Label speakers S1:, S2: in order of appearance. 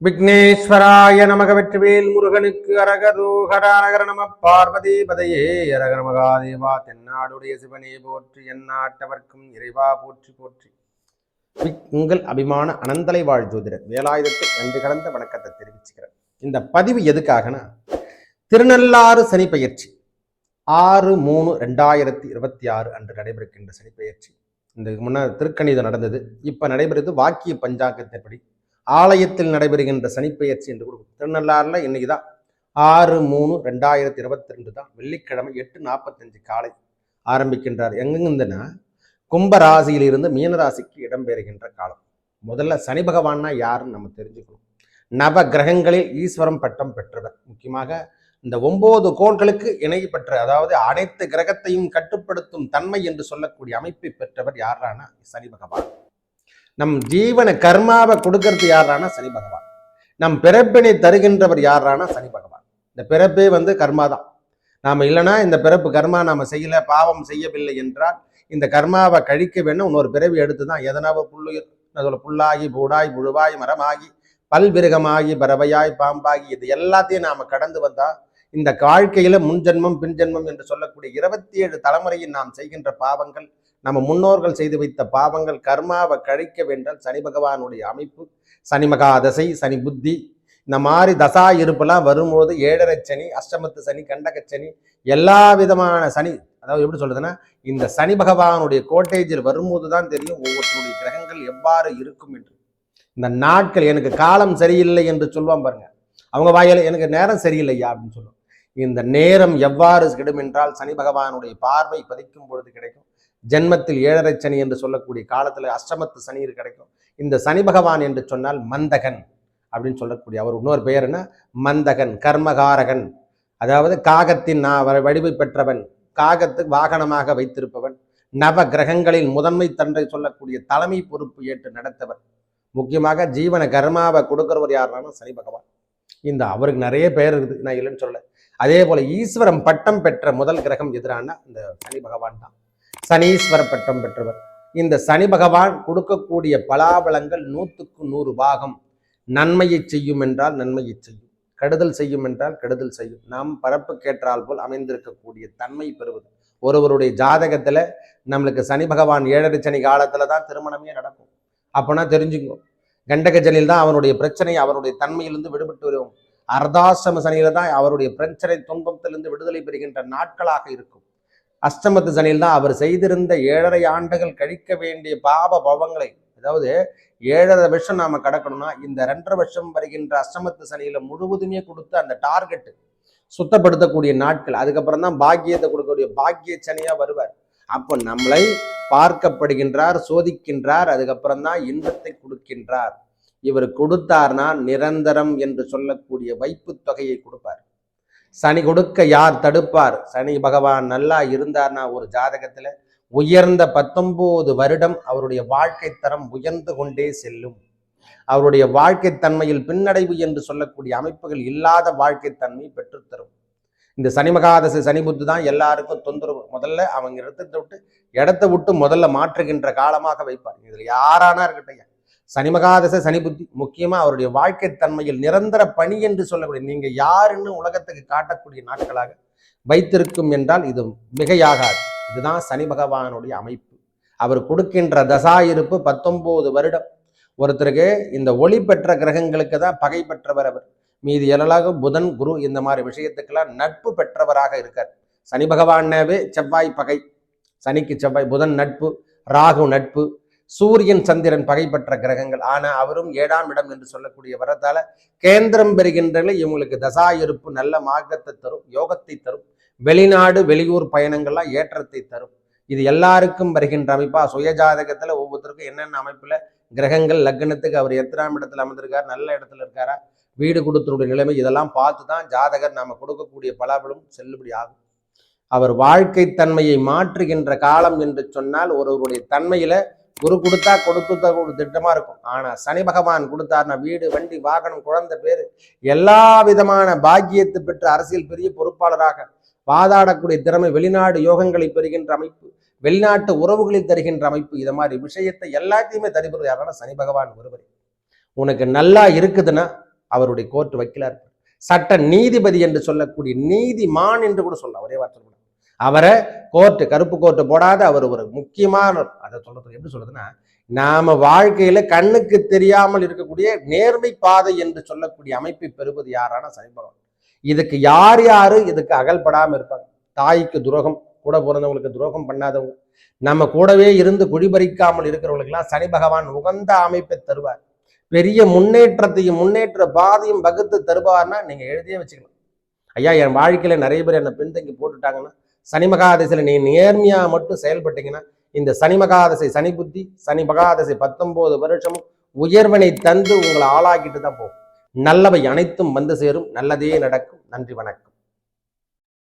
S1: விக்னேஸ்வராய நமக வெற்றிவேல் முருகனுக்கு அரகரோகரானகர நம பார்வதி பதையே அரகர மகாதேவா தென்னாடுடைய சிவனே போற்றி எந்நாட்டவர்க்கும் இறைவா போற்றி போற்றி. உங்கள் அபிமான அனந்தலை வாழ் ஜோதிடர் வேலாயுதத்தை நன்றி கடந்த வணக்கத்தை தெரிவிச்சுக்கிறேன். இந்த பதிவு எதுக்காகனா, திருநள்ளாறு சனி பயிற்சி 6/3/2026 அன்று நடைபெறுகின்ற சனி பயிற்சி. இந்த முன்னர் திருக்கணிதம் நடந்தது, இப்ப நடைபெறுது வாக்கிய பஞ்சாங்கத்தின்படி ஆலயத்தில் நடைபெறுகின்ற சனிப்பெயர்ச்சி என்று கொடுக்கும். திருநள்ளாறுல இன்னைக்குதான் 6/3/2022 தான் வெள்ளிக்கிழமை 8:45 காலை ஆரம்பிக்கின்றார். எங்கெங்கன்னா கும்ப ராசியிலிருந்து மீனராசிக்கு இடம்பெறுகின்ற காலம். முதல்ல சனி பகவான்னா யாருன்னு நம்ம தெரிஞ்சுக்கணும். நவ கிரகங்களில் ஈஸ்வரம் பட்டம் பெற்றவர். முக்கியமாக இந்த 9 கோள்களுக்கு இணை பெற்ற, அதாவது அனைத்து கிரகத்தையும் கட்டுப்படுத்தும் தன்மை என்று சொல்லக்கூடிய அமைப்பை பெற்றவர் யாரானா சனி பகவான். நம் ஜீவன கர்மாவை கொடுக்கறது யாரானா சனி பகவான். நம் பிறப்பினை தருகின்றவர் யாரானா சனி பகவான். இந்த பிறப்பே கர்மா தான். நாம இல்லைன்னா இந்த பிறப்பு கர்மா நாம செய்யல, பாவம் செய்யவில்லை என்றால் இந்த கர்மாவை கழிக்க வேணும். இன்னொரு பிறவி எடுத்துதான் எதனாவ புல்லாகி பூடாய் புழுவாய் மரமாகி பல்விருகமாகி பறவையாய் பாம்பாகி இது எல்லாத்தையும் நாம கடந்து வந்தா இந்த வாழ்க்கையில முன்ஜென்மம் பின்ஜென்மம் என்று சொல்லக்கூடிய 27 தலைமுறையில் நாம் செய்கின்ற பாவங்கள், நம்ம முன்னோர்கள் செய்து வைத்த பாவங்கள், கர்மாவை கழிக்க வேண்டால் சனி பகவானுடைய அமைப்பு, சனி மகாதசை, சனி புத்தி, இந்த மாதிரி தசா இருப்பெல்லாம் வரும்போது 7.5 சனி, அஷ்டமத்து சனி, கண்டகச்சனி, எல்லா விதமான சனி, அதாவது எப்படி சொல்றதுன்னா, இந்த சனி பகவானுடைய கோட்டேஜில் வரும்போது தான் தெரியும் ஒவ்வொருத்தருடைய கிரகங்கள் எவ்வாறு இருக்கும் என்று. இந்த நாட்கள் எனக்கு காலம் சரியில்லை என்று சொல்லுவான் பாருங்க, அவங்க வாயில எனக்கு நேரம் சரியில்லையா அப்படின்னு சொல்லுவோம். இந்த நேரம் எவ்வாறு கெடும் என்றால் சனி பகவானுடைய பார்வை பதிக்கும் பொழுது கிடைக்கும். ஜென்மத்தில் 7.5 சனி என்று சொல்லக்கூடிய காலத்துல அஷ்டமத்து சனி கிடைக்கும். இந்த சனி பகவான் என்று சொன்னால் மந்தகன் அப்படின்னு சொல்லக்கூடிய அவர் இன்னொரு பெயர் என்ன, மந்தகன், கர்மகாரகன், அதாவது காகத்தின் வடிவை பெற்றவன், காகத்துக்கு வாகனமாக வைத்திருப்பவன், நவ கிரகங்களில் முதன்மை தன்றை சொல்லக்கூடிய தலைமை பொறுப்பு ஏற்று நடத்தவர். முக்கியமாக ஜீவன கர்மாவை கொடுக்கிறவர் யாருன்னா சனி பகவான். இந்த அவருக்கு நிறைய பெயர் இருக்குது, நான் இல்லைன்னு சொல்லல. அதே போல ஈஸ்வரம் பட்டம் பெற்ற முதல் கிரகம் எதிரான இந்த சனி பகவான் தான். சனீஸ்வர பட்டம் பெற்றவர். இந்த சனி பகவான் கொடுக்கக்கூடிய பலாபலங்கள் 100க்கு 100 பாகம். நன்மையை செய்யும் என்றால் நன்மையை செய்யும், கெடுதல் செய்யும் என்றால் கெடுதல் செய்யும். நாம் பரப்புக்கேற்றால் போல் அமைந்திருக்கக்கூடிய தன்மை பெறுவது. ஒருவருடைய ஜாதகத்துல நம்மளுக்கு சனி பகவான் 7.5 சனி காலத்துல தான் திருமணமே நடக்கும். அப்போனா தெரிஞ்சுக்கோ, கண்டகஜனில் தான் அவனுடைய பிரச்சனை, அவருடைய தன்மையிலிருந்து விடுபட்டு வரும். அர்த்தாசிரம சனியில தான் அவருடைய பிரச்சனை துன்பத்திலிருந்து விடுதலை பெறுகின்ற நாட்களாக இருக்கும். அஷ்டமத்து சனியில் தான் அவர் செய்திருந்த 7.5 ஆண்டுகள் கழிக்க வேண்டிய பாவ பவங்களை, அதாவது 7.5 வருஷம் நாம கடக்கணும்னா இந்த 2.5 வருஷம் வருகின்ற அஷ்டமத்து சனியில முழுவதுமே கொடுத்து அந்த டார்கெட் சுத்தப்படுத்தக்கூடிய நாட்கள். அதுக்கப்புறம் தான் பாக்கியத்தை கொடுக்கக்கூடிய பாக்கிய சனியா வருவார். அப்போ நம்மளை பார்க்கப்படுகின்றார், சோதிக்கின்றார், அதுக்கப்புறம் தான் இன்பத்தை கொடுக்கின்றார். இவர் கொடுத்தார்னா நிரந்தரம் என்று சொல்லக்கூடிய வைப்பு தொகையை கொடுப்பார். சனி கொடுக்க யார் தடுப்பார்? சனி பகவான் நல்லா இருந்தார்னா ஒரு ஜாதகத்துல உயர்ந்த 19 வருடம் அவருடைய வாழ்க்கை தரம் உயர்ந்து கொண்டே செல்லும். அவருடைய வாழ்க்கை தன்மையில் பின்னடைவு என்று சொல்லக்கூடிய அமைப்புகள் இல்லாத வாழ்க்கை தன்மை பெற்றுத்தரும். இந்த சனி மகாதசை சனி புத்தி தான் எல்லாருக்கும் தொந்தரவு. முதல்ல அவங்க இடத்தை விட்டு முதல்ல மாற்றுகின்ற காலமாக வைப்பார். இதுல யாரானா இருக்கட்டும், சனி மகாதசை சனி புத்தி முக்கியமா அவருடைய வாழ்க்கை தன்மையில் நிரந்தர பணி என்று சொல்லக்கூடிய, நீங்க யாருன்னு உலகத்துக்கு காட்டக்கூடிய நாட்களாக வைத்திருக்கும் என்றால் இது மிகையாகாது. இதுதான் சனி பகவானுடைய அமைப்பு. அவர் கொடுக்கின்ற தசா இருப்பு 19 வருடம். ஒருத்தருக்கு இந்த ஒளி பெற்ற கிரகங்களுக்கு தான் பகை பெற்றவர் அவர். மீதி எல்லாம் புதன் குரு இந்த மாதிரி விஷயத்துக்கெல்லாம் நட்பு பெற்றவராக இருக்கார். சனி பகவானாவே செவ்வாய் பகை, சனிக்கு செவ்வாய், புதன் நட்பு, ராகு நட்பு, சூரியன் சந்திரன் பகை பெற்ற கிரகங்கள். ஆனா அவரும் 7ஆம் இடம் என்று சொல்லக்கூடிய வரத்தால கேந்திரம் பெறுகின்றன. இவங்களுக்கு தசா இருப்பு நல்ல மார்க்கத்தை தரும், யோகத்தை தரும், வெளிநாடு வெளியூர் பயணங்கள்லாம் ஏற்றத்தை தரும். இது எல்லாருக்கும் வருகின்ற அமைப்பா. சுயஜாதகத்துல ஒவ்வொருத்தருக்கும் என்னென்ன அமைப்புல கிரகங்கள், லக்னத்துக்கு அவர் எத்தனாம் இடத்துல அமர்ந்திருக்காரு, நல்ல இடத்துல இருக்காரா, வீடு கொடுத்தனுடைய நிலைமை, இதெல்லாம் பார்த்து தான் ஜாதகர் நாம கொடுக்கக்கூடிய பலாபலும் செல்லுபடி ஆகும். அவர் வாழ்க்கை தன்மையை மாற்றுகின்ற காலம் என்று சொன்னால் ஒருவருடைய தன்மையில குரு கொடுத்தா கொடுத்த ஒரு திட்டமா இருக்கும். ஆனா சனி பகவான் கொடுத்தார்னா வீடு, வண்டி, வாகனம், குழந்தை பேரு, எல்லா விதமான பாக்கியத்தை பெற்று அரசியல் பெரிய பொறுப்பாளராக வாதாடக்கூடிய திறமை, வெளிநாடு யோகங்களை பெறுகின்ற அமைப்பு, வெளிநாட்டு உறவுகளை தருகின்ற அமைப்பு, இதை மாதிரி விஷயத்தை எல்லாத்தையுமே தருவது யாரான சனி பகவான் ஒருவர். உனக்கு நல்லா இருக்குதுன்னா அவருடைய கோர்ட் வக்கீலா இருப்பார். சட்ட நீதிபதி என்று சொல்லக்கூடிய நீதிமான் என்று கூட சொல்லலாம், ஒரே வார்த்தை. அவரை கோர்ட்டு கருப்பு கோர்ட்டு போடாத அவர் ஒரு முக்கியமான, அதை சொல்றது எப்படி சொல்றதுன்னா, நாம வாழ்க்கையில கண்ணுக்கு தெரியாமல் இருக்கக்கூடிய நேர்மை பாதை என்று சொல்லக்கூடிய அமைப்பை பெறுவது யாரான சனி பகவான். இதுக்கு யார் யாரு இதுக்கு அகல்படாம இருப்பாங்க? தாய்க்கு துரோகம், கூட பிறந்தவங்களுக்கு துரோகம் பண்ணாதவங்க, நம்ம கூடவே இருந்து குடிபறிக்காமல் இருக்கிறவங்களுக்கெல்லாம் சனி பகவான் உகந்த அமைப்பை தருவார். பெரிய முன்னேற்றத்தையும் முன்னேற்ற பாதையும் வகுத்து தருவார்னா நீங்க எழுதியே வச்சுக்கலாம். ஐயா, என் வாழ்க்கையில நிறைய பேர் என்ன பின்தங்கி போட்டுட்டாங்கன்னா, சனி மகாதசையில நீ நேர்மையா மட்டும் செயல்பட்டீங்கன்னா, இந்த சனி மகாதசை சனி புத்தி, சனி மகாதசை 19 வருஷமும் உயர்வினை தந்து உங்களை ஆளாக்கிட்டு தான் போகும். நல்லவை அனைத்தும் வந்து சேரும். நல்லதே நடக்கும். நன்றி, வணக்கம்.